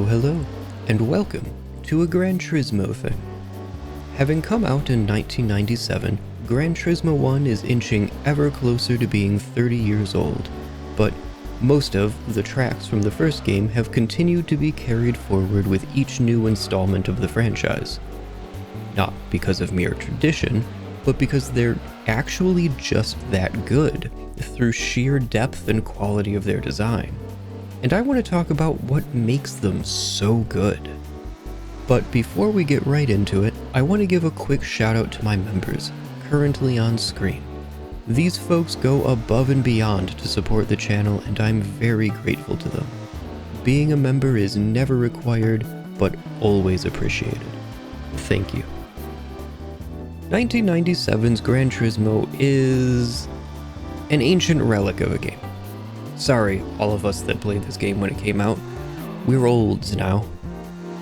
Hello, and welcome to a Gran Turismo thing. Having come out in 1997, Gran Turismo 1 is inching ever closer to being 30 years old, but most of the tracks from the first game have continued to be carried forward with each new installment of the franchise. Not because of mere tradition, but because they're actually just that good, through sheer depth and quality of their design. And I want to talk about what makes them so good. But before we get right into it, I want to give a quick shout out to my members, currently on screen. These folks go above and beyond to support the channel, and I'm very grateful to them. Being a member is never required, but always appreciated. Thank you. 1997's Gran Turismo is an ancient relic of a game. Sorry, all of us that played this game when it came out. We're olds now.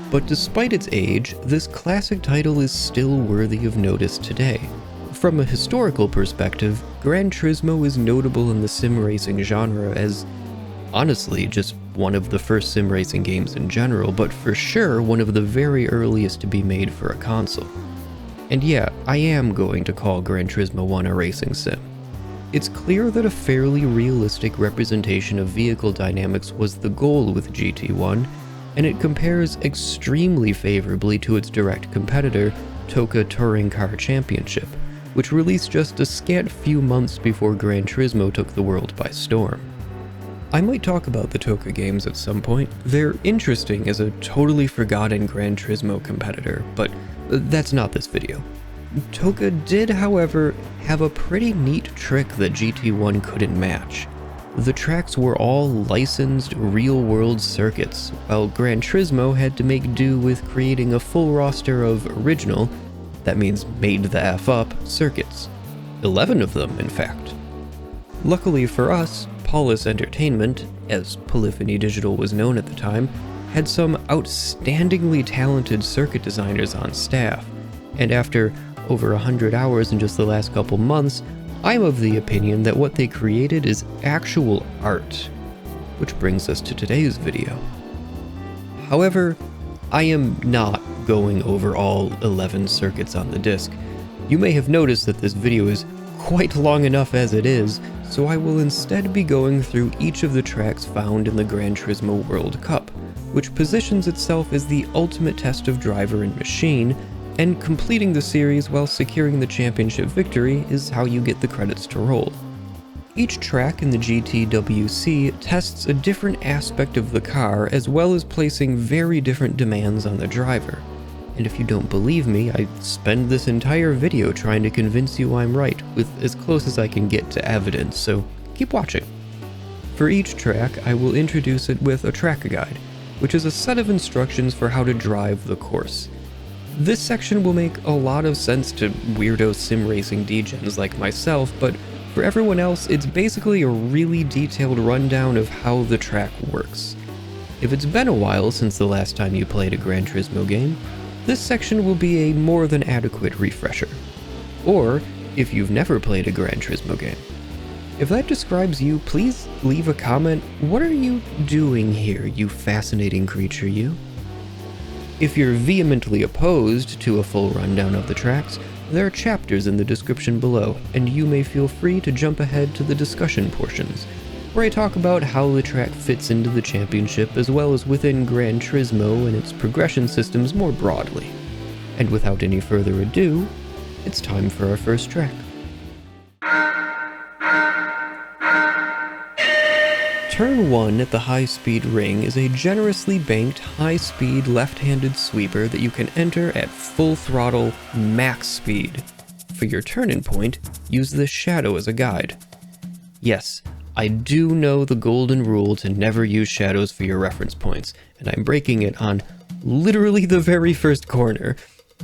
But despite its age, this classic title is still worthy of notice today. From a historical perspective, Gran Turismo is notable in the sim racing genre as, honestly, just one of the first sim racing games in general, but for sure one of the very earliest to be made for a console. And yeah, I am going to call Gran Turismo 1 a racing sim. It's clear that a fairly realistic representation of vehicle dynamics was the goal with GT1, and it compares extremely favorably to its direct competitor, TOCA Touring Car Championship, which released just a scant few months before Gran Turismo took the world by storm. I might talk about the TOCA games at some point. They're interesting as a totally forgotten Gran Turismo competitor, but that's not this video. TOCA did, however, have a pretty neat trick that GT1 couldn't match. The tracks were all licensed, real-world circuits, while Gran Turismo had to make do with creating a full roster of original, that means made the F up, circuits. 11 of them, in fact. Luckily for us, Paulus Entertainment, as Polyphony Digital was known at the time, had some outstandingly talented circuit designers on staff, and after over 100 hours in just the last couple months, I'm of the opinion that what they created is actual art. Which brings us to today's video. However, I am not going over all 11 circuits on the disc. You may have noticed that this video is quite long enough as it is, so I will instead be going through each of the tracks found in the Gran Turismo World Cup, which positions itself as the ultimate test of driver and machine, and completing the series while securing the championship victory is how you get the credits to roll. Each track in the GTWC tests a different aspect of the car, as well as placing very different demands on the driver. And if you don't believe me, I spend this entire video trying to convince you I'm right, with as close as I can get to evidence, so keep watching. For each track, I will introduce it with a track guide, which is a set of instructions for how to drive the course. This section will make a lot of sense to weirdo sim racing degens like myself, but for everyone else, it's basically a really detailed rundown of how the track works. If it's been a while since the last time you played a Gran Turismo game, this section will be a more than adequate refresher. Or, if you've never played a Gran Turismo game. If that describes you, please leave a comment. What are you doing here, you fascinating creature, you? If you're vehemently opposed to a full rundown of the tracks, there are chapters in the description below, and you may feel free to jump ahead to the discussion portions, where I talk about how the track fits into the championship as well as within Gran Turismo and its progression systems more broadly. And without any further ado, it's time for our first track. Turn 1 at the high-speed ring is a generously banked, high-speed, left-handed sweeper that you can enter at full throttle, max speed. For your turn-in point, use the shadow as a guide. Yes, I do know the golden rule to never use shadows for your reference points, and I'm breaking it on literally the very first corner.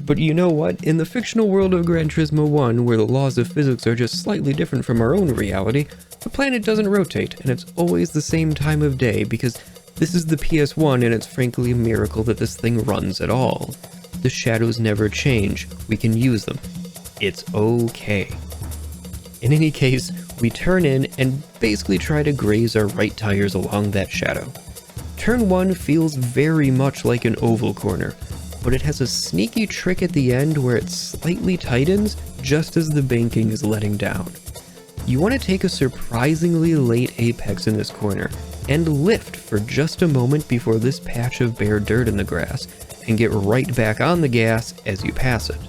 But you know what? In the fictional world of Gran Turismo 1, where the laws of physics are just slightly different from our own reality, the planet doesn't rotate, and it's always the same time of day because this is the PS1 and it's frankly a miracle that this thing runs at all. The shadows never change. We can use them. It's okay. In any case, We turn in and basically try to graze our right tires along that shadow. Turn 1 feels very much like an oval corner, but it has a sneaky trick at the end where it slightly tightens just as the banking is letting down. You want to take a surprisingly late apex in this corner and lift for just a moment before this patch of bare dirt in the grass and get right back on the gas as you pass it.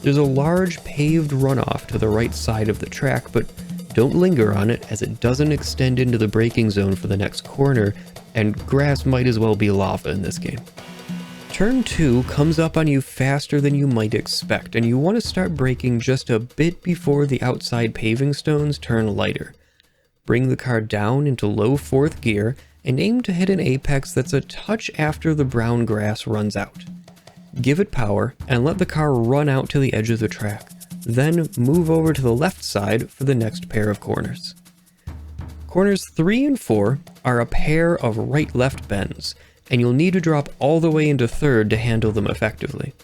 There's a large paved runoff to the right side of the track, but don't linger on it as it doesn't extend into the braking zone for the next corner, and grass might as well be lava in this game. Turn 2 comes up on you faster than you might expect, and you want to start braking just a bit before the outside paving stones turn lighter. Bring the car down into low 4th gear and aim to hit an apex that's a touch after the brown grass runs out. Give it power and let the car run out to the edge of the track, then move over to the left side for the next pair of corners. Corners 3 and 4 are a pair of right-left bends, and you'll need to drop all the way into 3rd to handle them effectively.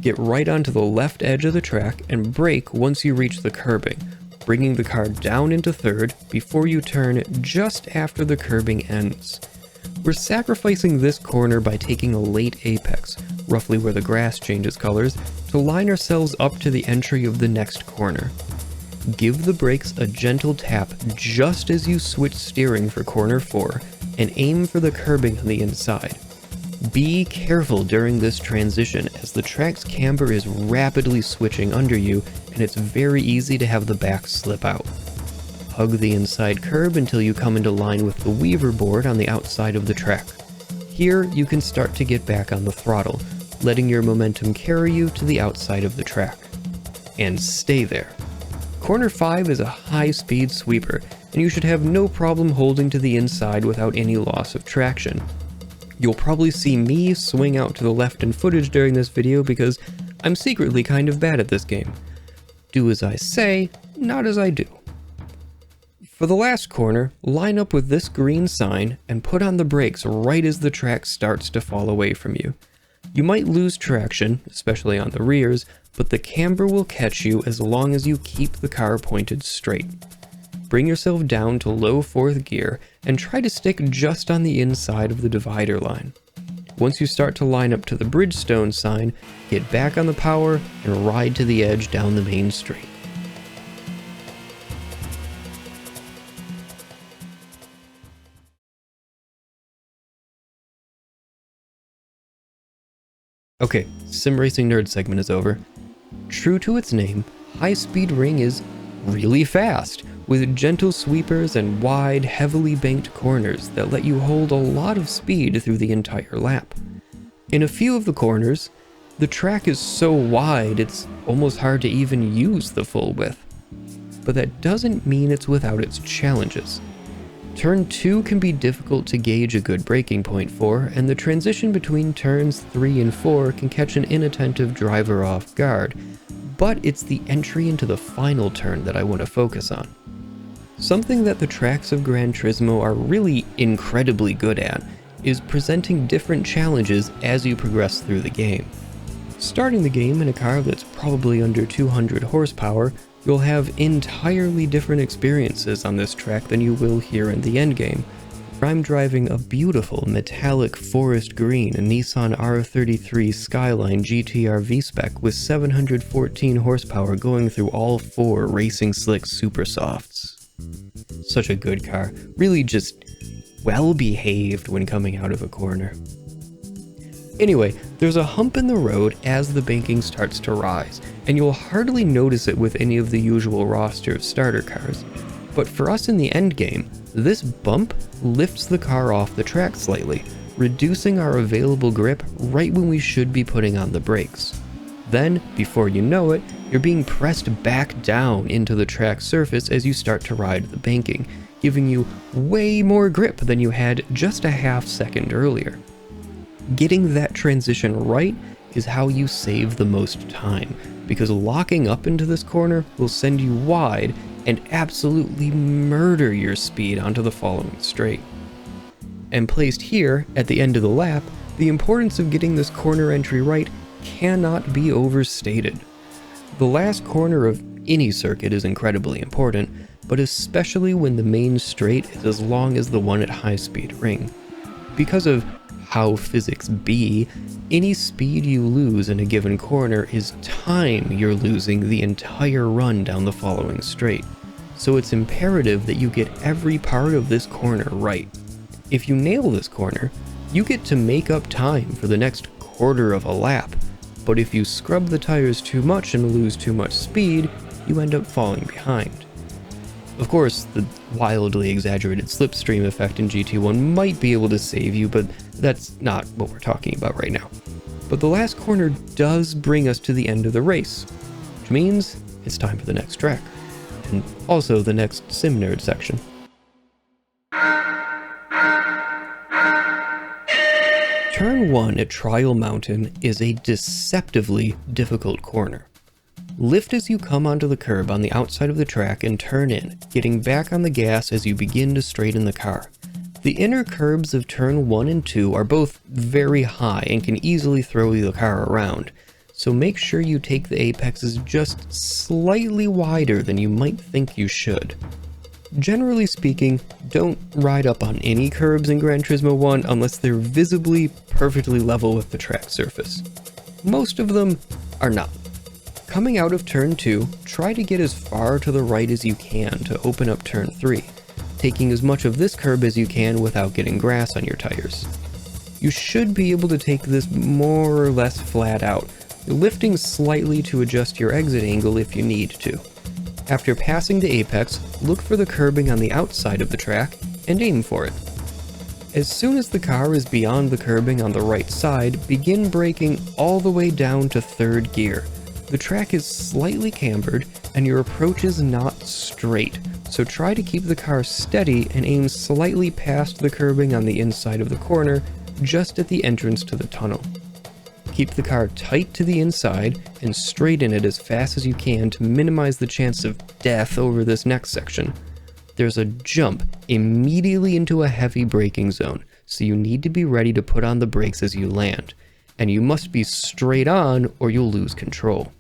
Get right onto the left edge of the track and brake once you reach the curbing, bringing the car down into 3rd before you turn just after the curbing ends. We're sacrificing this corner by taking a late apex, roughly where the grass changes colors, to line ourselves up to the entry of the next corner. Give the brakes a gentle tap just as you switch steering for corner 4, and aim for the curbing on the inside. Be careful during this transition as the track's camber is rapidly switching under you and it's very easy to have the back slip out. Hug the inside curb until you come into line with the weaver board on the outside of the track. Here you can start to get back on the throttle, letting your momentum carry you to the outside of the track. And stay there. Corner 5 is a high-speed sweeper, and you should have no problem holding to the inside without any loss of traction. You'll probably see me swing out to the left in footage during this video because I'm secretly kind of bad at this game. Do as I say, not as I do. For the last corner, line up with this green sign and put on the brakes right as the track starts to fall away from you. You might lose traction, especially on the rears, but the camber will catch you as long as you keep the car pointed straight. Bring yourself down to low 4th gear and try to stick just on the inside of the divider line. Once you start to line up to the Bridgestone sign, get back on the power and ride to the edge down the main street. Okay, Sim Racing Nerd segment is over. True to its name, High Speed Ring is really fast, with gentle sweepers and wide, heavily banked corners that let you hold a lot of speed through the entire lap. In a few of the corners, the track is so wide it's almost hard to even use the full width. But that doesn't mean it's without its challenges. Turn 2 can be difficult to gauge a good braking point for, and the transition between turns 3 and 4 can catch an inattentive driver off guard, but it's the entry into the final turn that I want to focus on. Something that the tracks of Gran Turismo are really incredibly good at is presenting different challenges as you progress through the game. Starting the game in a car that's probably under 200 horsepower, you'll have entirely different experiences on this track than you will here in the endgame. I'm driving a beautiful metallic forest green Nissan R33 Skyline GTR V-Spec with 714 horsepower going through all 4 Racing Slick Super Softs. Such a good car, really just well behaved when coming out of a corner. Anyway, there's a hump in the road as the banking starts to rise, and you'll hardly notice it with any of the usual roster of starter cars. But for us in the endgame, this bump lifts the car off the track slightly, reducing our available grip right when we should be putting on the brakes. Then, before you know it, you're being pressed back down into the track surface as you start to ride the banking, giving you way more grip than you had just a half second earlier. Getting that transition right is how you save the most time, because locking up into this corner will send you wide and absolutely murder your speed onto the following straight. And placed here, at the end of the lap, the importance of getting this corner entry right cannot be overstated. The last corner of any circuit is incredibly important, but especially when the main straight is as long as the one at high speed ring. Because of how physics be, any speed you lose in a given corner is time you're losing the entire run down the following straight. So it's imperative that you get every part of this corner right. If you nail this corner, you get to make up time for the next quarter of a lap, but if you scrub the tires too much and lose too much speed, you end up falling behind. Of course, the wildly exaggerated slipstream effect in GT1 might be able to save you, but that's not what we're talking about right now. But the last corner does bring us to the end of the race, which means it's time for the next track, and also the next Sim Nerd section. Turn 1 at Trial Mountain is a deceptively difficult corner. Lift as you come onto the curb on the outside of the track and turn in, getting back on the gas as you begin to straighten the car. The inner curbs of turn 1 and 2 are both very high and can easily throw the car around, so make sure you take the apexes just slightly wider than you might think you should. Generally speaking, don't ride up on any curbs in Gran Turismo 1 unless they're visibly perfectly level with the track surface. Most of them are not. Coming out of turn 2, try to get as far to the right as you can to open up turn 3, taking as much of this curb as you can without getting grass on your tires. You should be able to take this more or less flat out, lifting slightly to adjust your exit angle if you need to. After passing the apex, look for the curbing on the outside of the track and aim for it. As soon as the car is beyond the curbing on the right side, begin braking all the way down to 3rd gear. The track is slightly cambered and your approach is not straight, so try to keep the car steady and aim slightly past the curbing on the inside of the corner, just at the entrance to the tunnel. Keep the car tight to the inside and straighten it as fast as you can to minimize the chance of death over this next section. There's a jump immediately into a heavy braking zone, so you need to be ready to put on the brakes as you land, and you must be straight on or you'll lose control.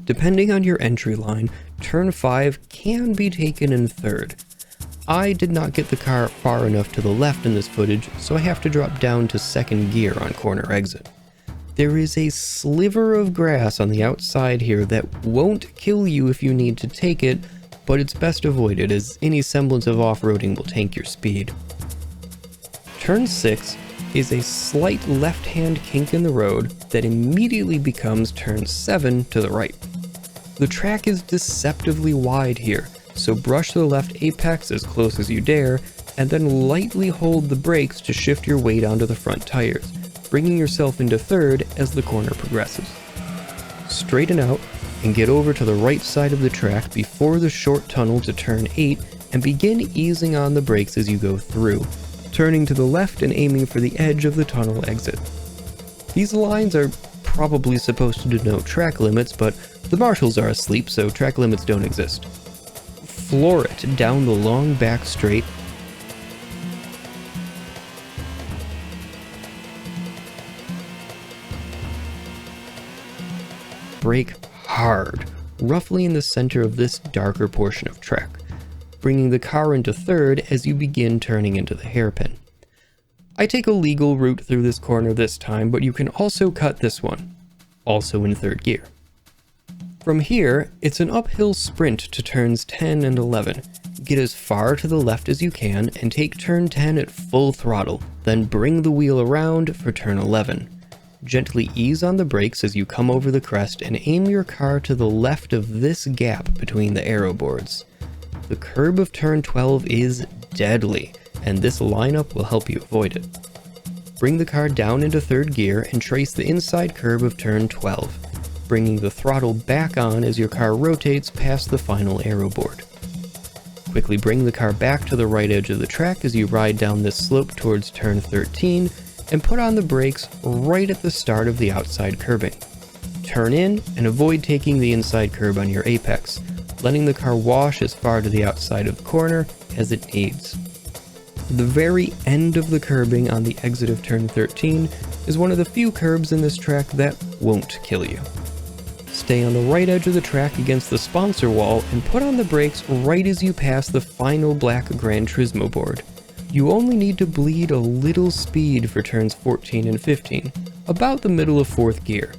Depending on your entry line, turn 5 can be taken in 3rd. I did not get the car far enough to the left in this footage, so I have to drop down to 2nd gear on corner exit. There is a sliver of grass on the outside here that won't kill you if you need to take it, but it's best avoided as any semblance of off-roading will tank your speed. Turn 6 is a slight left-hand kink in the road that immediately becomes turn 7 to the right. The track is deceptively wide here, so brush the left apex as close as you dare, and then lightly hold the brakes to shift your weight onto the front tires, bringing yourself into 3rd as the corner progresses. Straighten out and get over to the right side of the track before the short tunnel to turn 8 and begin easing on the brakes as you go through, turning to the left and aiming for the edge of the tunnel exit. These lines are probably supposed to denote track limits, but the marshals are asleep, so track limits don't exist. Floor it down the long back straight. Brake hard, roughly in the center of this darker portion of track, bringing the car into 3rd as you begin turning into the hairpin. I take a legal route through this corner this time, but you can also cut this one, also in 3rd gear. From here, it's an uphill sprint to turns 10 and 11. Get as far to the left as you can and take turn 10 at full throttle, then bring the wheel around for turn 11. Gently ease on the brakes as you come over the crest and aim your car to the left of this gap between the aero boards. The curb of turn 12 is deadly, and this lineup will help you avoid it. Bring the car down into 3rd gear and trace the inside curb of turn 12, bringing the throttle back on as your car rotates past the final aero board. Quickly bring the car back to the right edge of the track as you ride down this slope towards turn 13, and put on the brakes right at the start of the outside curbing. Turn in and avoid taking the inside curb on your apex, letting the car wash as far to the outside of the corner as it needs. The very end of the curbing on the exit of turn 13 is one of the few curbs in this track that won't kill you. stay on the right edge of the track against the sponsor wall and put on the brakes right as you pass the final black Gran Turismo board. You only need to bleed a little speed for turns 14 and 15, about the middle of 4th gear.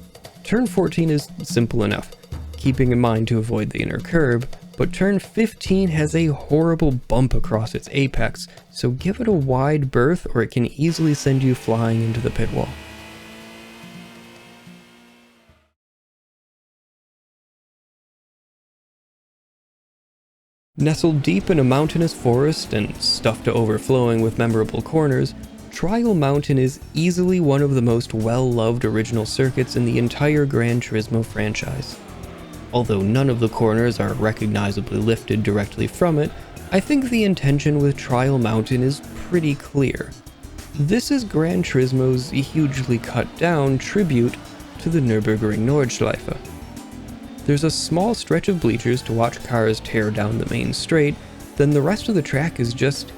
Turn 14 is simple enough, keeping in mind to avoid the inner curb, but turn 15 has a horrible bump across its apex, so give it a wide berth or it can easily send you flying into the pit wall. Nestled deep in a mountainous forest and stuffed to overflowing with memorable corners, Trial Mountain is easily one of the most well-loved original circuits in the entire Gran Turismo franchise. Although none of the corners are recognizably lifted directly from it, I think the intention with Trial Mountain is pretty clear. This is Gran Turismo's hugely cut-down tribute to the Nürburgring Nordschleife. There's a small stretch of bleachers to watch cars tear down the main straight, then the rest of the track is just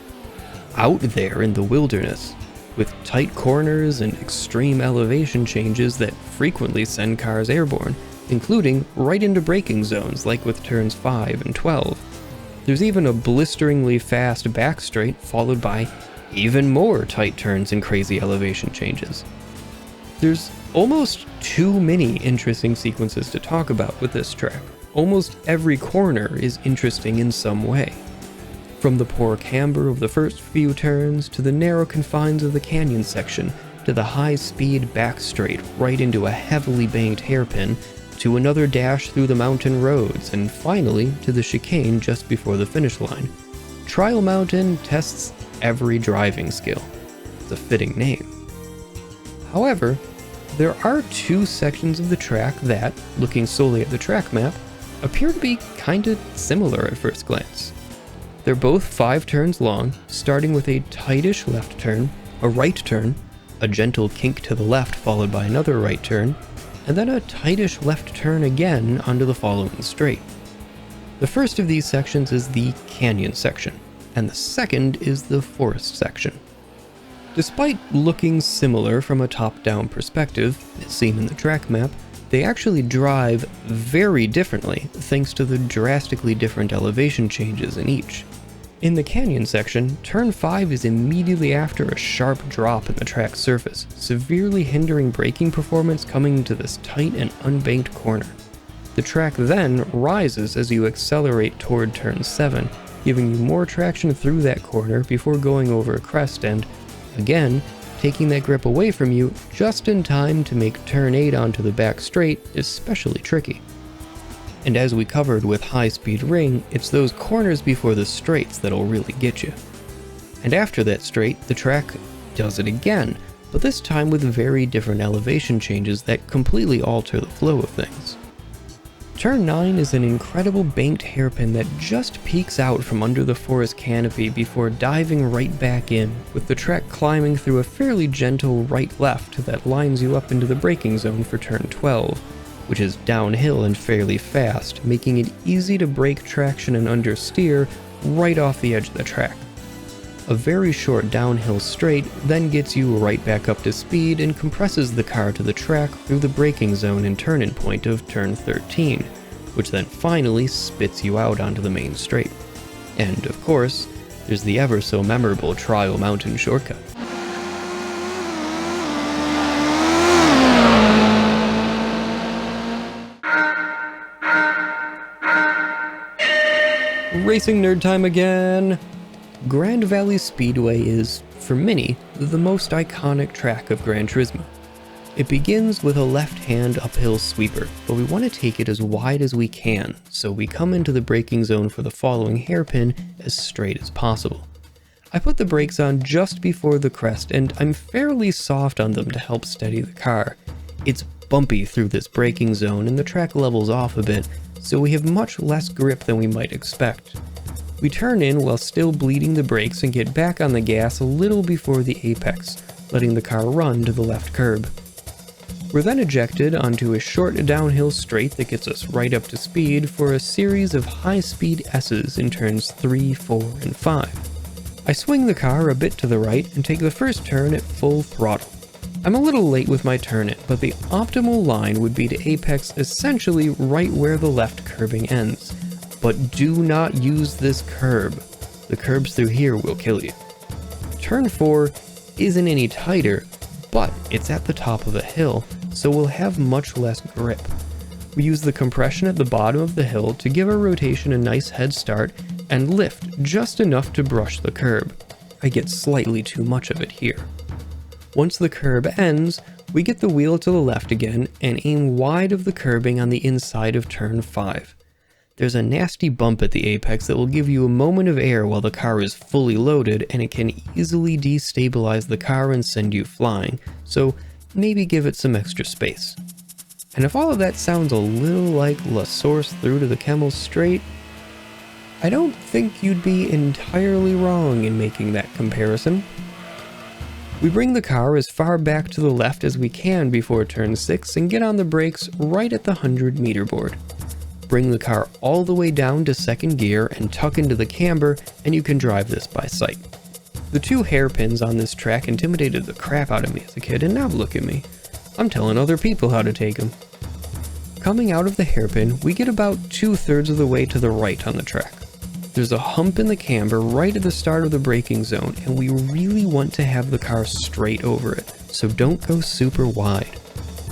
out there in the wilderness, with tight corners and extreme elevation changes that frequently send cars airborne, including right into braking zones like with turns 5 and 12. There's even a blisteringly fast back straight followed by even more tight turns and crazy elevation changes. There's almost too many interesting sequences to talk about with this track. Almost every corner is interesting in some way. From the poor camber of the first few turns, to the narrow confines of the canyon section, to the high-speed back straight right into a heavily banked hairpin, to another dash through the mountain roads, and finally to the chicane just before the finish line. Trial Mountain tests every driving skill. It's a fitting name. However, there are two sections of the track that, looking solely at the track map, appear to be kinda similar at first glance. They're both 5 turns long, starting with a tightish left turn, a right turn, a gentle kink to the left followed by another right turn, and then a tightish left turn again onto the following straight. The first of these sections is the canyon section, and the second is the forest section. Despite looking similar from a top-down perspective, as seen in the track map, they actually drive very differently thanks to the drastically different elevation changes in each. In the canyon section, turn 5 is immediately after a sharp drop in the track's surface, severely hindering braking performance coming to this tight and unbanked corner. The track then rises as you accelerate toward turn 7, giving you more traction through that corner before going over a crest and, again, taking that grip away from you just in time to make turn 8 onto the back straight especially tricky. And as we covered with High Speed Ring, it's those corners before the straights that'll really get you. And after that straight, the track does it again, but this time with very different elevation changes that completely alter the flow of things. Turn 9 is an incredible banked hairpin that just peeks out from under the forest canopy before diving right back in, with the track climbing through a fairly gentle right-left that lines you up into the braking zone for turn 12, which is downhill and fairly fast, making it easy to brake traction and understeer right off the edge of the track. A very short downhill straight then gets you right back up to speed and compresses the car to the track through the braking zone and turn-in point of turn 13, which then finally spits you out onto the main straight. And of course, there's the ever so memorable Trial Mountain shortcut. Racing nerd time again! Grand Valley Speedway is, for many, the most iconic track of Gran Turismo. It begins with a left-hand uphill sweeper, but we want to take it as wide as we can, so we come into the braking zone for the following hairpin as straight as possible. I put the brakes on just before the crest, and I'm fairly soft on them to help steady the car. It's bumpy through this braking zone and the track levels off a bit, so we have much less grip than we might expect. We turn in while still bleeding the brakes and get back on the gas a little before the apex, letting the car run to the left curb. We're then ejected onto a short downhill straight that gets us right up to speed for a series of high-speed S's in turns 3, 4, and 5. I swing the car a bit to the right and take the first turn at full throttle. I'm a little late with my turn in, but the optimal line would be to apex essentially right where the left curbing ends. But do not use this curb. The curbs through here will kill you. Turn 4 isn't any tighter, but it's at the top of a hill, so we'll have much less grip. We use the compression at the bottom of the hill to give our rotation a nice head start and lift just enough to brush the curb. I get slightly too much of it here. Once the curb ends, we get the wheel to the left again and aim wide of the curbing on the inside of turn 5. There's a nasty bump at the apex that will give you a moment of air while the car is fully loaded, and it can easily destabilize the car and send you flying, so maybe give it some extra space. And if all of that sounds a little like La Source through to the Kemmel Straight, I don't think you'd be entirely wrong in making that comparison. We bring the car as far back to the left as we can before turn 6 and get on the brakes right at the 100-meter board. Bring the car all the way down to second gear and tuck into the camber, and you can drive this by sight. The 2 hairpins on this track intimidated the crap out of me as a kid, and now look at me. I'm telling other people how to take them. Coming out of the hairpin, we get about 2/3 of the way to the right on the track. There's a hump in the camber right at the start of the braking zone, and we really want to have the car straight over it, so don't go super wide.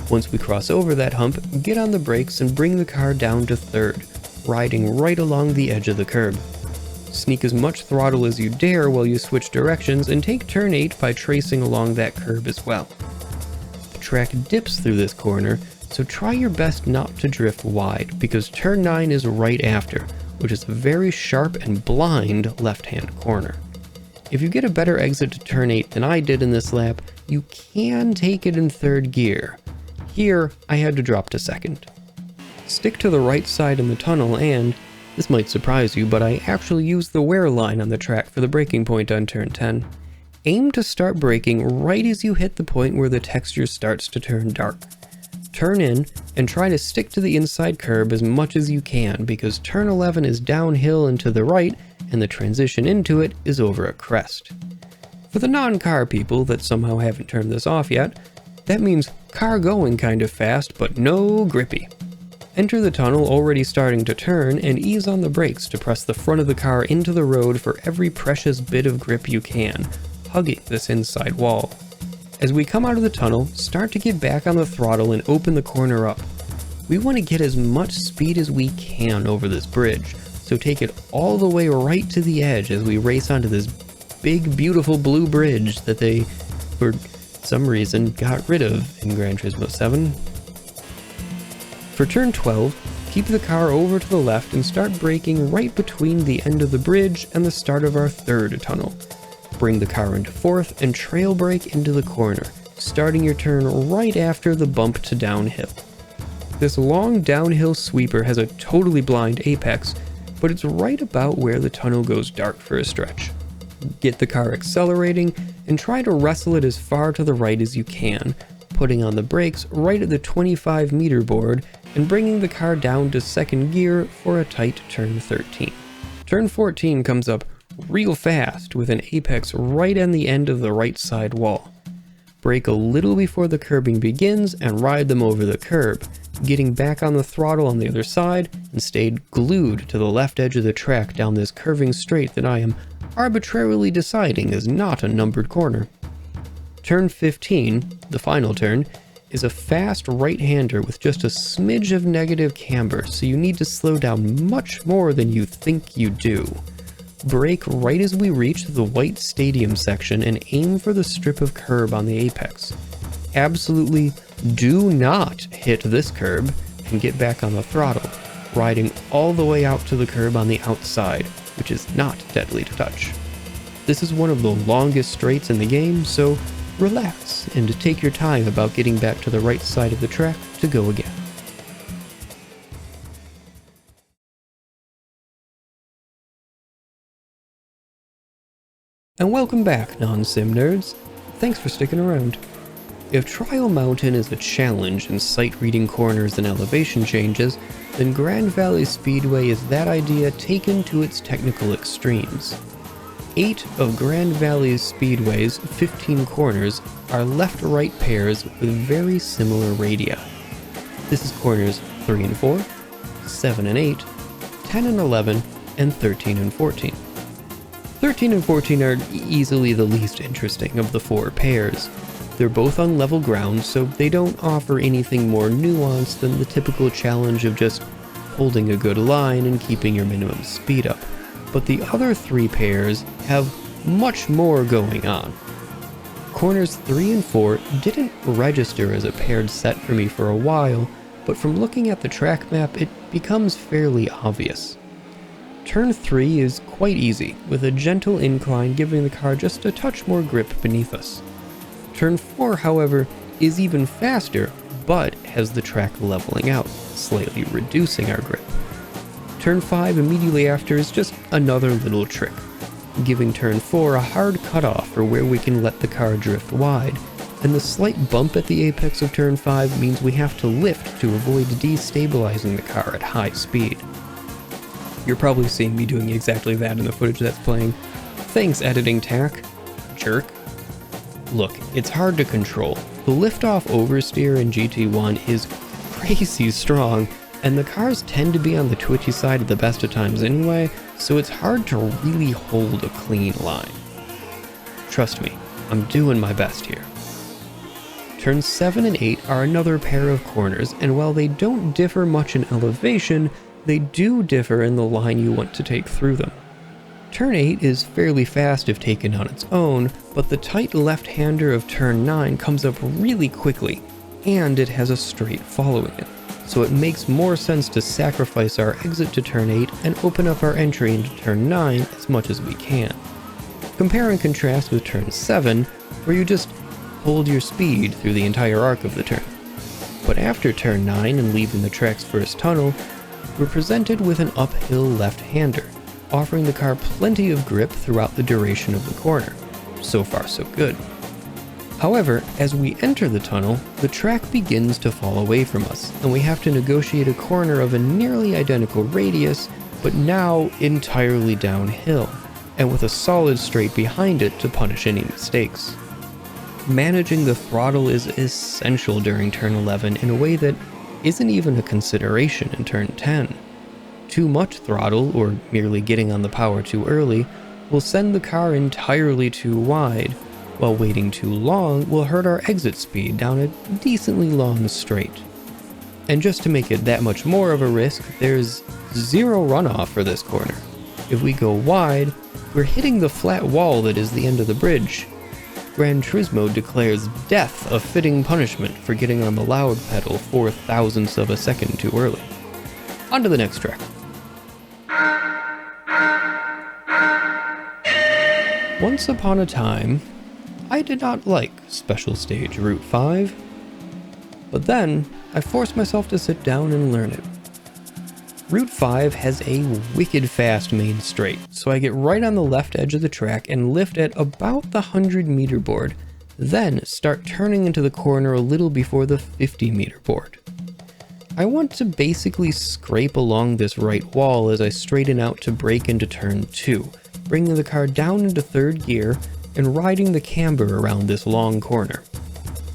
Once we cross over that hump, get on the brakes and bring the car down to 3rd, riding right along the edge of the curb. Sneak as much throttle as you dare while you switch directions, and take turn 8 by tracing along that curb as well. The track dips through this corner, so try your best not to drift wide, because turn 9 is right after, which is a very sharp and blind left-hand corner. If you get a better exit to turn 8 than I did in this lap, you can take it in 3rd gear. Here, I had to drop to 2nd. Stick to the right side in the tunnel and, this might surprise you, but I actually used the wear line on the track for the braking point on turn 10. Aim to start braking right as you hit the point where the texture starts to turn dark. Turn in and try to stick to the inside curb as much as you can, because turn 11 is downhill and to the right, and the transition into it is over a crest. For the non-car people that somehow haven't turned this off yet, that means car going kind of fast but no grippy. Enter the tunnel already starting to turn and ease on the brakes to press the front of the car into the road for every precious bit of grip you can, hugging this inside wall. As we come out of the tunnel, start to get back on the throttle and open the corner up. We want to get as much speed as we can over this bridge, so take it all the way right to the edge as we race onto this big beautiful blue bridge that they, for some reason, got rid of in Gran Turismo 7. For turn 12, keep the car over to the left and start braking right between the end of the bridge and the start of our 3rd tunnel. Bring the car into 4th and trail brake into the corner, starting your turn right after the bump to downhill. This long downhill sweeper has a totally blind apex, but it's right about where the tunnel goes dark for a stretch. Get the car accelerating and try to wrestle it as far to the right as you can, putting on the brakes right at the 25-meter board and bringing the car down to 2nd gear for a tight turn 13. Turn 14 comes up real fast with an apex right on the end of the right side wall. Brake a little before the curbing begins and ride them over the curb, getting back on the throttle on the other side, and stayed glued to the left edge of the track down this curving straight that I am arbitrarily deciding is not a numbered corner. Turn 15, the final turn, is a fast right-hander with just a smidge of negative camber, so you need to slow down much more than you think you do. Brake right as we reach the white stadium section and aim for the strip of curb on the apex. Absolutely do not hit this curb and get back on the throttle, riding all the way out to the curb on the outside, which is not deadly to touch. This is one of the longest straights in the game, so relax and take your time about getting back to the right side of the track to go again. And welcome back, non-sim nerds. Thanks for sticking around. If Trial Mountain is a challenge in sight-reading corners and elevation changes, then Grand Valley Speedway is that idea taken to its technical extremes. 8 of Grand Valley's Speedway's 15 corners are left-right pairs with very similar radii. This is corners 3 and 4, 7 and 8, 10 and 11, and 13 and 14. 13 and 14 are easily the least interesting of the 4 pairs. They're both on level ground, so they don't offer anything more nuanced than the typical challenge of just holding a good line and keeping your minimum speed up. But the other 3 pairs have much more going on. Corners 3 and 4 didn't register as a paired set for me for a while, but from looking at the track map it becomes fairly obvious. Turn 3 is quite easy, with a gentle incline giving the car just a touch more grip beneath us. Turn 4, however, is even faster, but has the track leveling out, slightly reducing our grip. Turn 5 immediately after is just another little trick, giving turn 4 a hard cutoff for where we can let the car drift wide, and the slight bump at the apex of turn 5 means we have to lift to avoid destabilizing the car at high speed. You're probably seeing me doing exactly that in the footage that's playing. Thanks, editing tack, jerk. Look, it's hard to control. The liftoff oversteer in GT1 is crazy strong, and the cars tend to be on the twitchy side at the best of times anyway, so it's hard to really hold a clean line. Trust me, I'm doing my best here. Turns 7 and 8 are another pair of corners, and while they don't differ much in elevation, they do differ in the line you want to take through them. Turn 8 is fairly fast if taken on its own, but the tight left-hander of turn 9 comes up really quickly, and it has a straight following it, so it makes more sense to sacrifice our exit to turn 8 and open up our entry into turn 9 as much as we can. Compare and contrast with turn 7, where you just hold your speed through the entire arc of the turn. But after turn 9 and leaving the track's first tunnel, we're presented with an uphill left-hander, offering the car plenty of grip throughout the duration of the corner. So far so good. However, as we enter the tunnel, the track begins to fall away from us, and we have to negotiate a corner of a nearly identical radius, but now entirely downhill, and with a solid straight behind it to punish any mistakes. Managing the throttle is essential during turn 11 in a way that isn't even a consideration in turn 10. Too much throttle, or merely getting on the power too early, will send the car entirely too wide, while waiting too long will hurt our exit speed down a decently long straight. And just to make it that much more of a risk, there's zero runoff for this corner. If we go wide, we're hitting the flat wall that is the end of the bridge. Gran Turismo declares death a fitting punishment for getting on the loud pedal 4/1000ths of a second too early. On to the next track. Once upon a time, I did not like Special Stage Route 5, but then I forced myself to sit down and learn it. Route 5 has a wicked fast main straight, so I get right on the left edge of the track and lift at about the 100-meter board, then start turning into the corner a little before the 50-meter board. I want to basically scrape along this right wall as I straighten out to brake into turn 2, bringing the car down into 3rd gear and riding the camber around this long corner.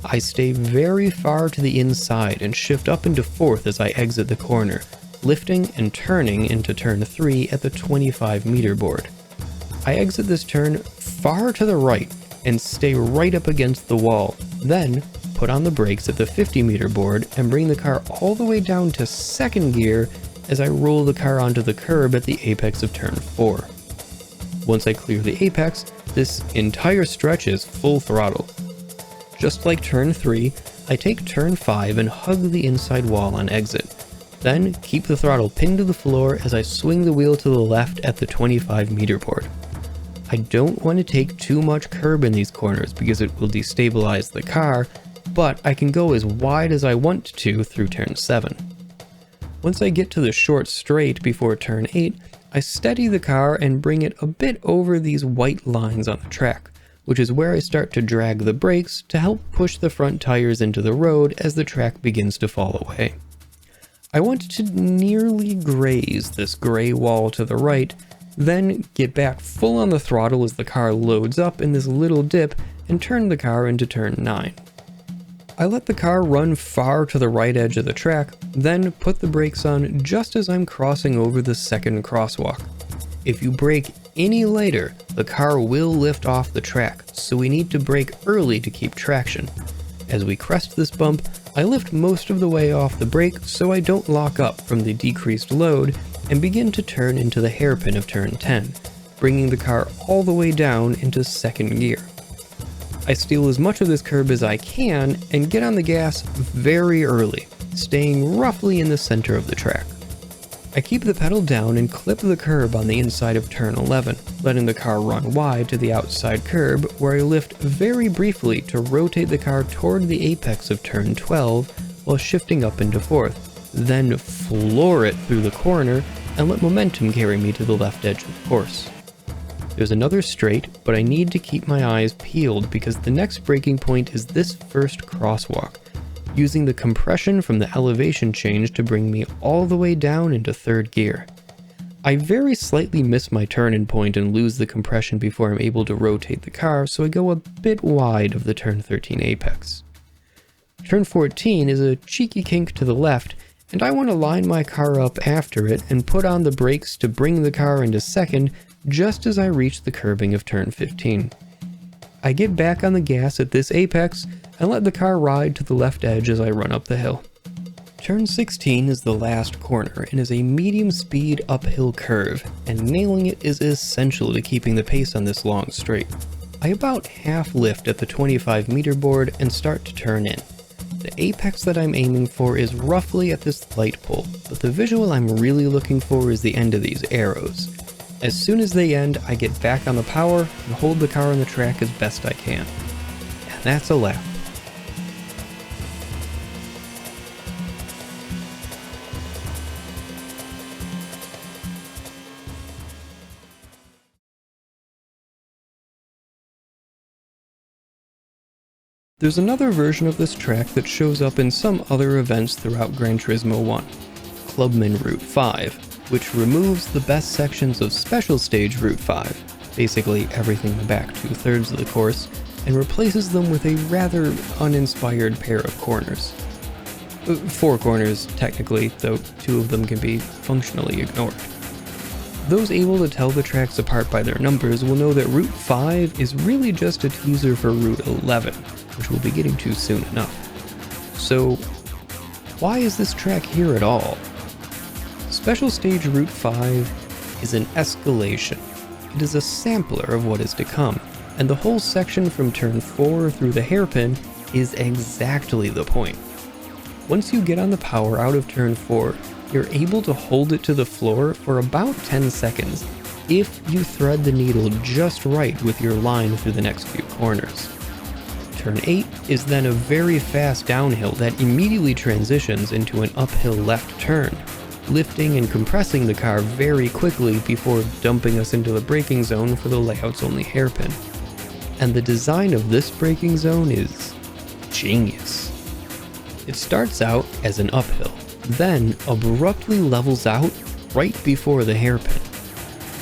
I stay very far to the inside and shift up into 4th as I exit the corner, lifting and turning into turn 3 at the 25-meter board. I exit this turn far to the right and stay right up against the wall, then put on the brakes at the 50-meter board and bring the car all the way down to 2nd gear as I roll the car onto the curb at the apex of turn 4. Once I clear the apex, this entire stretch is full throttle. Just like turn 3, I take turn 5 and hug the inside wall on exit. Then keep the throttle pinned to the floor as I swing the wheel to the left at the 25-meter board. I don't want to take too much curb in these corners because it will destabilize the car, but I can go as wide as I want to through turn 7. Once I get to the short straight before turn 8, I steady the car and bring it a bit over these white lines on the track, which is where I start to drag the brakes to help push the front tires into the road as the track begins to fall away. I want to nearly graze this gray wall to the right, Then get back full on the throttle as the car loads up in this little dip and turn the car into turn 9. I let the car run far to the right edge of the track, then put the brakes on just as I'm crossing over the second crosswalk. If you brake any later, the car will lift off the track, so we need to brake early to keep traction. As we crest this bump, I lift most of the way off the brake so I don't lock up from the decreased load and begin to turn into the hairpin of turn 10, bringing the car all the way down into second gear. I steal as much of this curb as I can and get on the gas very early, staying roughly in the center of the track. I keep the pedal down and clip the curb on the inside of turn 11, letting the car run wide to the outside curb, where I lift very briefly to rotate the car toward the apex of turn 12 while shifting up into 4th, then floor it through the corner and let momentum carry me to the left edge of the course. There's another straight, but I need to keep my eyes peeled because the next braking point is this first crosswalk, using the compression from the elevation change to bring me all the way down into third gear. I very slightly miss my turn-in point and lose the compression before I'm able to rotate the car, so I go a bit wide of the turn 13 apex. Turn 14 is a cheeky kink to the left, and I want to line my car up after it and put on the brakes to bring the car into second just as I reach the curbing of turn 15. I get back on the gas at this apex and let the car ride to the left edge as I run up the hill. Turn 16 is the last corner and is a medium speed uphill curve, and nailing it is essential to keeping the pace on this long straight. I about half lift at the 25 meter board and start to turn in. The apex that I'm aiming for is roughly at this light pole, but the visual I'm really looking for is the end of these arrows. As soon as they end, I get back on the power and hold the car on the track as best I can. And that's a lap. There's another version of this track that shows up in some other events throughout Gran Turismo 1, Clubman Route 5, which removes the best sections of Special Stage Route 5, basically everything in the back 2/3 of the course, and replaces them with a rather uninspired pair of corners. 4 corners, technically, though 2 of them can be functionally ignored. Those able to tell the tracks apart by their numbers will know that Route 5 is really just a teaser for Route 11, which we'll be getting to soon enough. So, why is this track here at all? Special Stage Route 5 is an escalation. It is a sampler of what is to come, and the whole section from turn 4 through the hairpin is exactly the point. Once you get on the power out of turn 4, you're able to hold it to the floor for about 10 seconds if you thread the needle just right with your line through the next few corners. Turn 8 is then a very fast downhill that immediately transitions into an uphill left turn, lifting and compressing the car very quickly before dumping us into the braking zone for the layout's only hairpin. And the design of this braking zone is genius. It starts out as an uphill, then abruptly levels out right before the hairpin.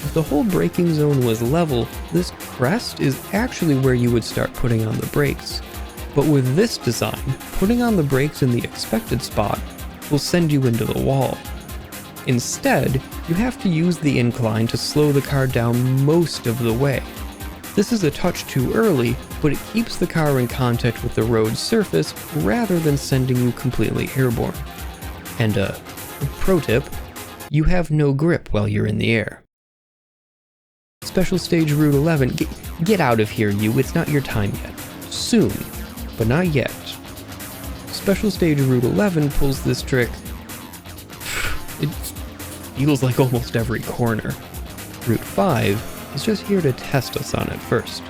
If the whole braking zone was level, this crest is actually where you would start putting on the brakes. But with this design, putting on the brakes in the expected spot will send you into the wall. Instead, you have to use the incline to slow the car down most of the way. This is a touch too early, but it keeps the car in contact with the road surface rather than sending you completely airborne. And a pro tip, you have no grip while you're in the air. Special Stage Route 11, get out of here you, it's not your time yet. Soon, but not yet. Special Stage Route 11 pulls this trick. It feels like almost every corner. Route 5 is just here to test us on it first.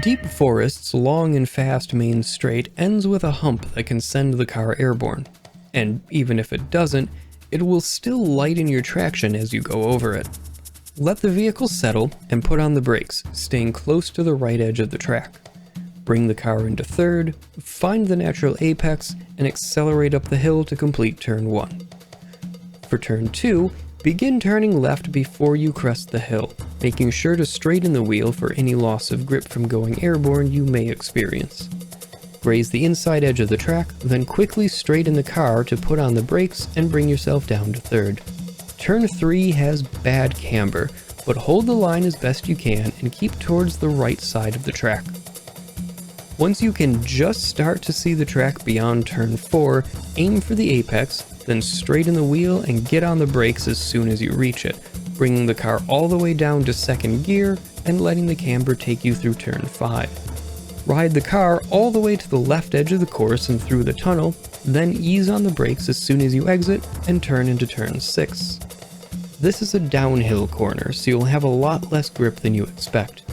Deep Forest's long and fast main straight ends with a hump that can send the car airborne. And even if it doesn't, it will still lighten your traction as you go over it. Let the vehicle settle and put on the brakes, staying close to the right edge of the track. Bring the car into third, find the natural apex, and accelerate up the hill to complete turn 1. For turn 2, begin turning left before you crest the hill, making sure to straighten the wheel for any loss of grip from going airborne you may experience. Graze the inside edge of the track, then quickly straighten the car to put on the brakes and bring yourself down to third. Turn 3 has bad camber, but hold the line as best you can and keep towards the right side of the track. Once you can just start to see the track beyond turn 4, aim for the apex, then straighten the wheel and get on the brakes as soon as you reach it, bringing the car all the way down to second gear and letting the camber take you through turn 5. Ride the car all the way to the left edge of the course and through the tunnel, then ease on the brakes as soon as you exit and turn into turn 6. This is a downhill corner, so you'll have a lot less grip than you expect.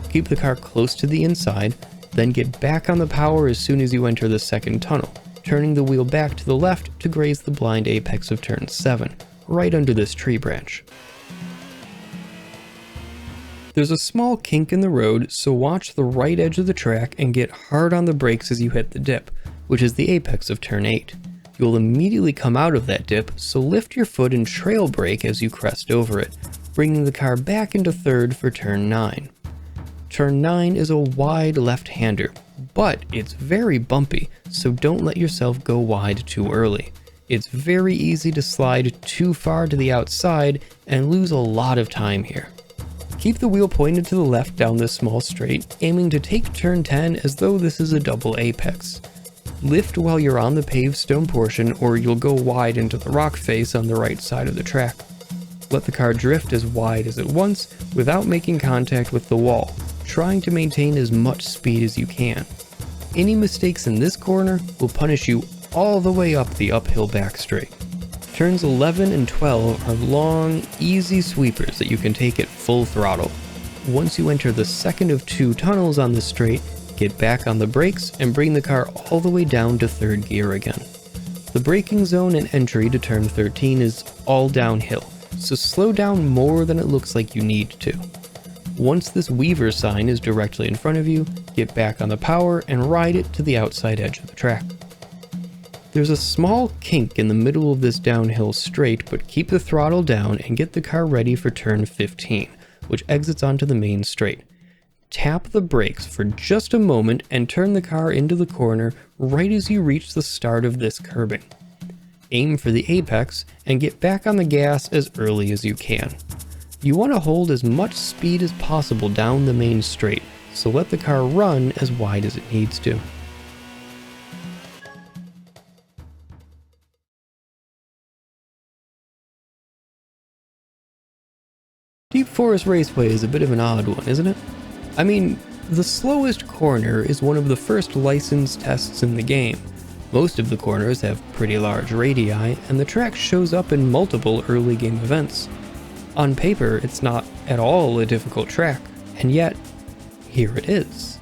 Keep the car close to the inside, then get back on the power as soon as you enter the second tunnel, turning the wheel back to the left to graze the blind apex of turn 7, right under this tree branch. There's a small kink in the road, so watch the right edge of the track and get hard on the brakes as you hit the dip, which is the apex of turn 8. You'll immediately come out of that dip, so lift your foot and trail brake as you crest over it, bringing the car back into third for turn 9. Turn 9 is a wide left-hander, but it's very bumpy, so don't let yourself go wide too early. It's very easy to slide too far to the outside and lose a lot of time here. Keep the wheel pointed to the left down this small straight, aiming to take turn 10 as though this is a double apex. Lift while you're on the paved stone portion or you'll go wide into the rock face on the right side of the track. Let the car drift as wide as it wants without making contact with the wall, trying to maintain as much speed as you can. Any mistakes in this corner will punish you all the way up the uphill back straight. Turns 11 and 12 are long, easy sweepers that you can take at full throttle. Once you enter the second of 2 tunnels on this straight, get back on the brakes and bring the car all the way down to third gear again. The braking zone and entry to turn 13 is all downhill, so slow down more than it looks like you need to. Once this Weaver sign is directly in front of you, get back on the power and ride it to the outside edge of the track. There's a small kink in the middle of this downhill straight, but keep the throttle down and get the car ready for turn 15, which exits onto the main straight. Tap the brakes for just a moment and turn the car into the corner right as you reach the start of this curbing. Aim for the apex and get back on the gas as early as you can. You want to hold as much speed as possible down the main straight, so let the car run as wide as it needs to. Deep Forest Raceway is a bit of an odd one, isn't it? I mean, the slowest corner is one of the first licensed tests in the game. Most of the corners have pretty large radii, and the track shows up in multiple early game events. On paper, it's not at all a difficult track, and yet, here it is.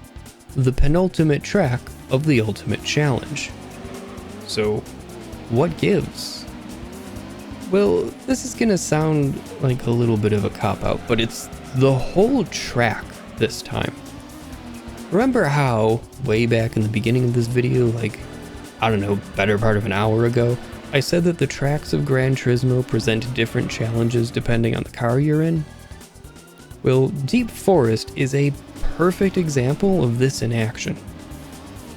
The penultimate track of the Ultimate Challenge. So, what gives? Well, this is gonna sound like a little bit of a cop-out, but it's the whole track this time. Remember how, way back in the beginning of this video, like, I don't know, better part of an hour ago, I said that the tracks of Gran Turismo present different challenges depending on the car you're in? Well, Deep Forest is a perfect example of this in action.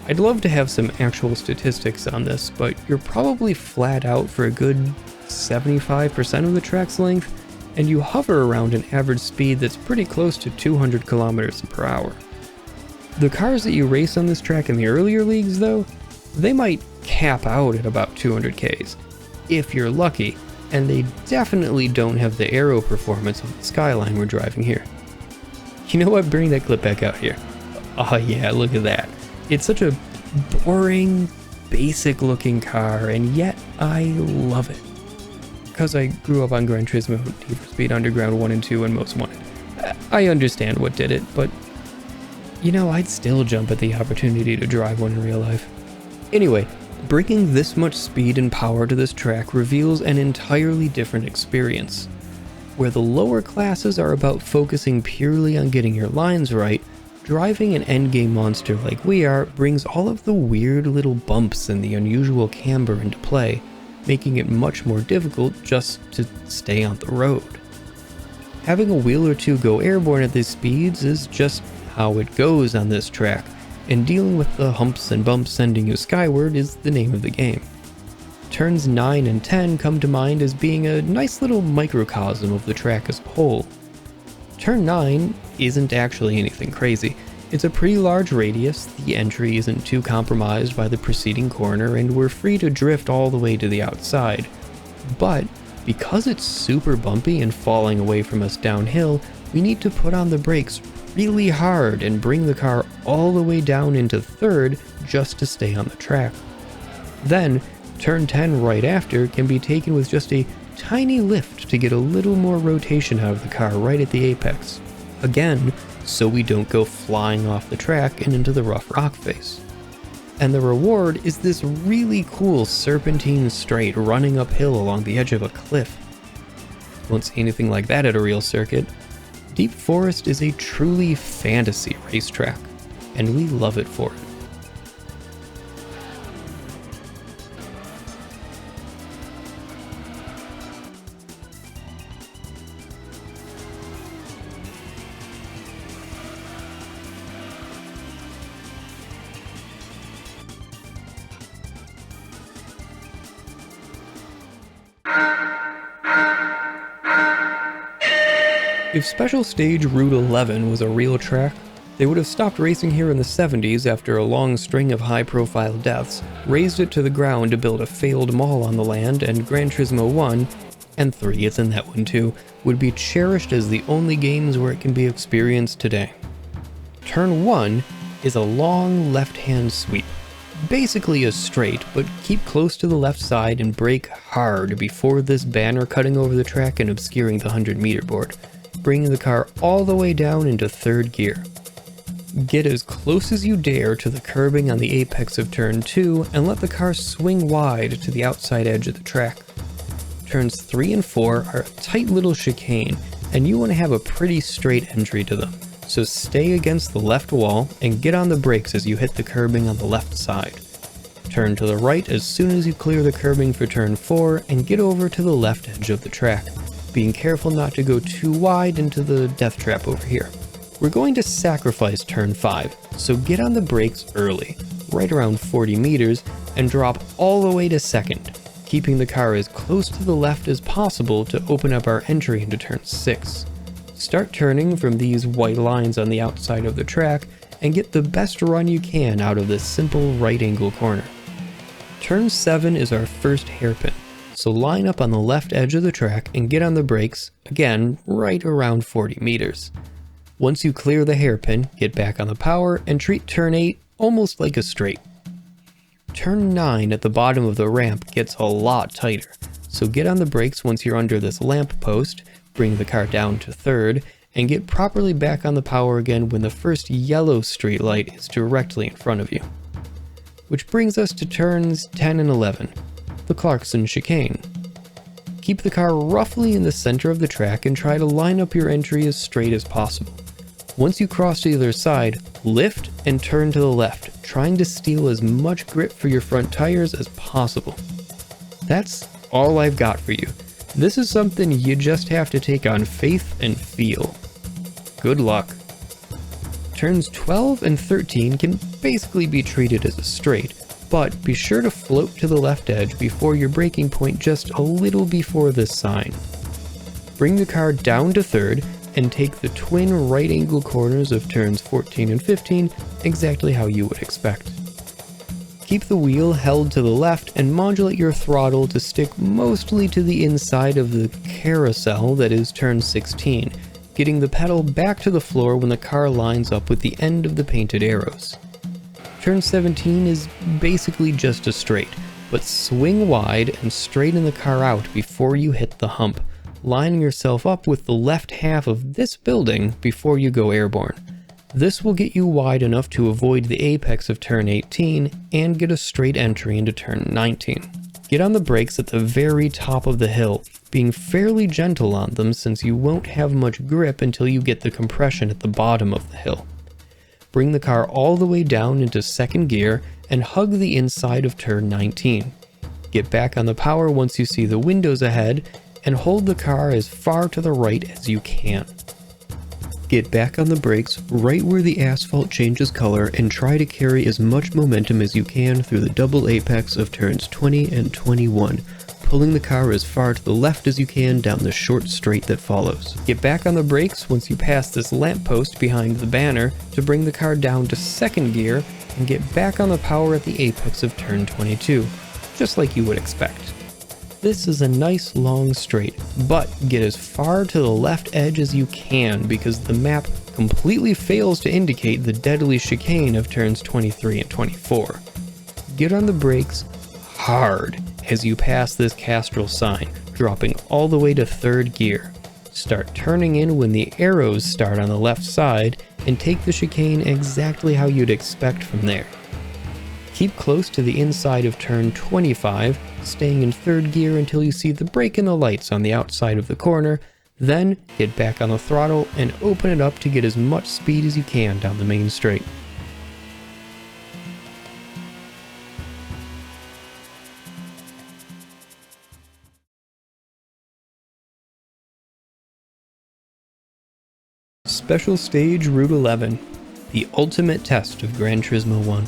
I'd love to have some actual statistics on this, but you're probably flat out for a good 75% of the track's length, and you hover around an average speed that's pretty close to 200 kilometers per hour. The cars that you race on this track in the earlier leagues, though, they might cap out at about 200 Ks, if you're lucky, and they definitely don't have the aero performance of the Skyline we're driving here. You know what, bring that clip back out here. Oh yeah, look at that. It's such a boring, basic looking car, and yet I love it. Because I grew up on Gran Turismo, Need for Speed Underground 1 and 2 and Most Wanted. I understand what did it, but you know, I'd still jump at the opportunity to drive one in real life. Anyway, bringing this much speed and power to this track reveals an entirely different experience. Where the lower classes are about focusing purely on getting your lines right, driving an endgame monster like we are brings all of the weird little bumps and the unusual camber into play, making it much more difficult just to stay on the road. Having a wheel or two go airborne at these speeds is just how it goes on this track, and dealing with the humps and bumps sending you skyward is the name of the game. Turns 9 and 10 come to mind as being a nice little microcosm of the track as a whole. Turn 9 isn't actually anything crazy. It's a pretty large radius, the entry isn't too compromised by the preceding corner, and we're free to drift all the way to the outside. But because it's super bumpy and falling away from us downhill, we need to put on the brakes really hard and bring the car all the way down into third just to stay on the track. Then, turn 10 right after can be taken with just a tiny lift to get a little more rotation out of the car right at the apex. Again, so we don't go flying off the track and into the rough rock face. And the reward is this really cool serpentine straight running uphill along the edge of a cliff. Won't see anything like that at a real circuit. Deep Forest is a truly fantasy racetrack, and we love it for it. If Special Stage Route 11 was a real track, they would have stopped racing here in the 70s after a long string of high-profile deaths, razed it to the ground to build a failed mall on the land, and Gran Turismo 1, and 3, it's in that one too, would be cherished as the only games where it can be experienced today. Turn 1 is a long left-hand sweep, basically a straight, but keep close to the left side and brake hard before this banner cutting over the track and obscuring the 100-meter board, bringing the car all the way down into third gear. Get as close as you dare to the curbing on the apex of turn 2 and let the car swing wide to the outside edge of the track. Turns 3 and 4 are a tight little chicane, and you want to have a pretty straight entry to them, so stay against the left wall and get on the brakes as you hit the curbing on the left side. Turn to the right as soon as you clear the curbing for turn 4 and get over to the left edge of the track, being careful not to go too wide into the death trap over here. We're going to sacrifice turn 5, so get on the brakes early, right around 40 meters, and drop all the way to second, keeping the car as close to the left as possible to open up our entry into turn 6. Start turning from these white lines on the outside of the track and get the best run you can out of this simple right angle corner. Turn 7 is our first hairpin, so line up on the left edge of the track and get on the brakes, again, right around 40 meters. Once you clear the hairpin, get back on the power and treat turn 8 almost like a straight. Turn 9 at the bottom of the ramp gets a lot tighter, so get on the brakes once you're under this lamp post, bring the car down to third, and get properly back on the power again when the first yellow street light is directly in front of you. Which brings us to turns 10 and 11. The Clarkson chicane. Keep the car roughly in the center of the track and try to line up your entry as straight as possible. Once you cross to the other side, lift and turn to the left, trying to steal as much grip for your front tires as possible. That's all I've got for you. This is something you just have to take on faith and feel. Good luck. Turns 12 and 13 can basically be treated as a straight, but be sure to float to the left edge before your braking point just a little before this sign. Bring the car down to third and take the twin right angle corners of turns 14 and 15 exactly how you would expect. Keep the wheel held to the left and modulate your throttle to stick mostly to the inside of the carousel that is turn 16, getting the pedal back to the floor when the car lines up with the end of the painted arrows. Turn 17 is basically just a straight, but swing wide and straighten the car out before you hit the hump, lining yourself up with the left half of this building before you go airborne. This will get you wide enough to avoid the apex of turn 18 and get a straight entry into turn 19. Get on the brakes at the very top of the hill, being fairly gentle on them since you won't have much grip until you get the compression at the bottom of the hill. Bring the car all the way down into second gear and hug the inside of turn 19. Get back on the power once you see the windows ahead, and hold the car as far to the right as you can. Get back on the brakes right where the asphalt changes color and try to carry as much momentum as you can through the double apex of turns 20 and 21, pulling the car as far to the left as you can down the short straight that follows. Get back on the brakes once you pass this lamppost behind the banner to bring the car down to second gear, and get back on the power at the apex of turn 22, just like you would expect. This is a nice long straight, but get as far to the left edge as you can because the map completely fails to indicate the deadly chicane of turns 23 and 24. Get on the brakes hard as you pass this Castrol sign, dropping all the way to third gear. Start turning in when the arrows start on the left side and take the chicane exactly how you'd expect from there. Keep close to the inside of turn 25, staying in third gear until you see the brake and the lights on the outside of the corner, then get back on the throttle and open it up to get as much speed as you can down the main straight. Special Stage Route 11, the ultimate test of Gran Turismo 1.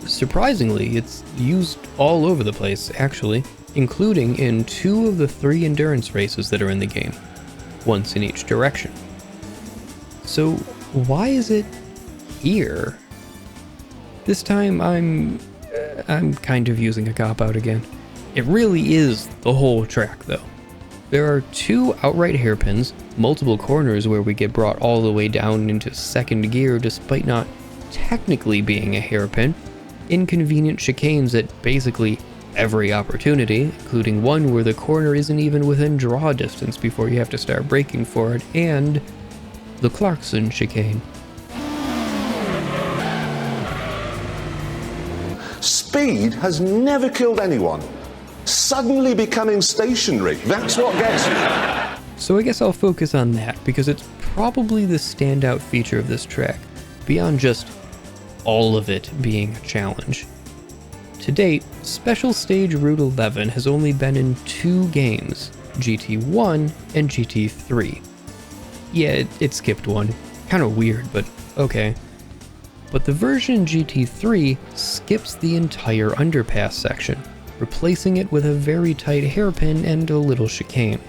Surprisingly, it's used all over the place, actually, including in 2 of the 3 endurance races that are in the game, once in each direction. So why is it here? This time I'm kind of using a cop-out again. It really is the whole track, though. There are 2 outright hairpins, multiple corners where we get brought all the way down into second gear despite not technically being a hairpin, inconvenient chicanes at basically every opportunity, including one where the corner isn't even within draw distance before you have to start braking for it, and the Clarkson chicane. Speed has never killed anyone. Suddenly becoming stationary, that's what gets you. So I guess I'll focus on that because it's probably the standout feature of this track, beyond just all of it being a challenge. To date, Special Stage Route 11 has only been in 2 games, GT1 and GT3. Yeah, it skipped one. Kinda weird, but okay. But the version GT3 skips the entire underpass section, replacing it with a very tight hairpin and a little chicane.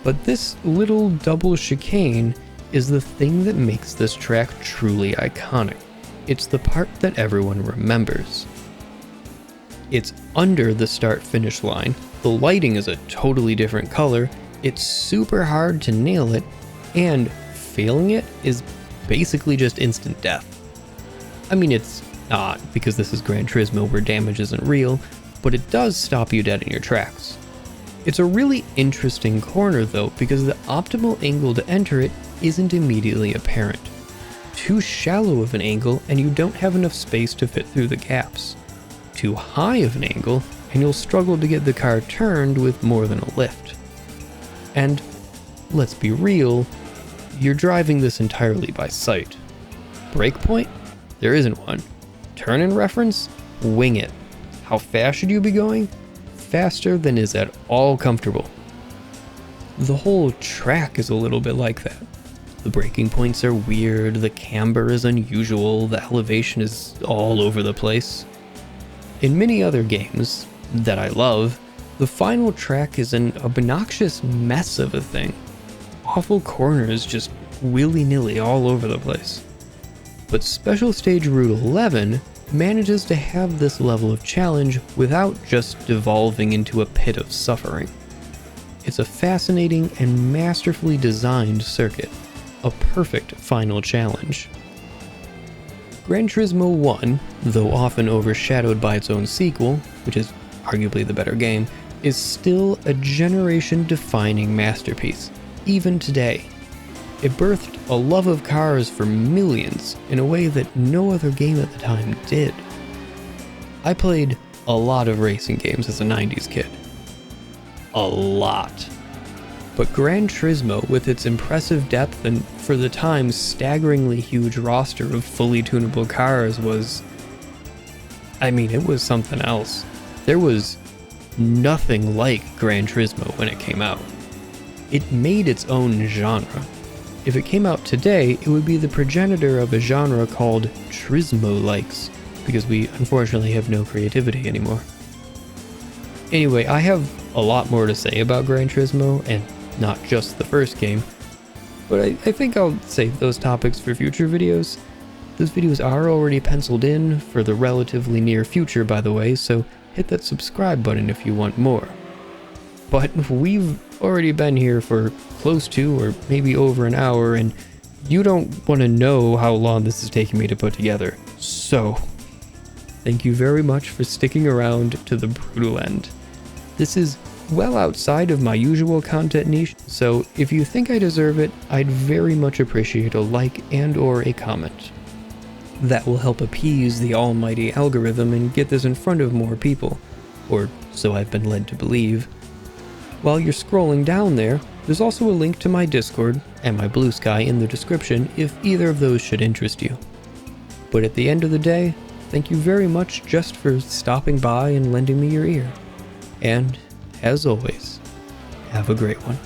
But this little double chicane is the thing that makes this track truly iconic. It's the part that everyone remembers. It's under the start-finish line, the lighting is a totally different color, it's super hard to nail it, and failing it is basically just instant death. I mean, it's not, because this is Gran Turismo where damage isn't real, but it does stop you dead in your tracks. It's a really interesting corner though, because the optimal angle to enter it isn't immediately apparent. Too shallow of an angle and you don't have enough space to fit through the gaps. Too high of an angle and you'll struggle to get the car turned with more than a lift. And let's be real, you're driving this entirely by sight. Breakpoint? There isn't one. Turn-in reference? Wing it. How fast should you be going? Faster than is at all comfortable. The whole track is a little bit like that. The braking points are weird, the camber is unusual, the elevation is all over the place. In many other games that I love, the final track is an obnoxious mess of a thing. Awful corners just willy-nilly all over the place. But Special Stage Route 11 manages to have this level of challenge without just devolving into a pit of suffering. It's a fascinating and masterfully designed circuit, a perfect final challenge. Gran Turismo 1, though often overshadowed by its own sequel, which is arguably the better game, is still a generation-defining masterpiece, even today. It birthed a love of cars for millions in a way that no other game at the time did. I played a lot of racing games as a 90s kid. A lot. But Gran Turismo, with its impressive depth and, for the time, staggeringly huge roster of fully tunable cars was... I mean, it was something else. There was nothing like Gran Turismo when it came out. It made its own genre. If it came out today, it would be the progenitor of a genre called Turismo-likes, because we unfortunately have no creativity anymore. Anyway, I have a lot more to say about Gran Turismo, and not just the first game, but I think I'll save those topics for future videos. Those videos are already penciled in for the relatively near future, by the way, so hit that subscribe button if you want more. But we've already been here for close to, or maybe over an hour, and you don't want to know how long this is taking me to put together. So, thank you very much for sticking around to the brutal end. This is well outside of my usual content niche, so if you think I deserve it, I'd very much appreciate a like and or a comment. That will help appease the almighty algorithm and get this in front of more people, or so I've been led to believe. While you're scrolling down there's also a link to my Discord and my Blue Sky in the description if either of those should interest you. But at the end of the day, thank you very much just for stopping by and lending me your ear. And, as always, have a great one.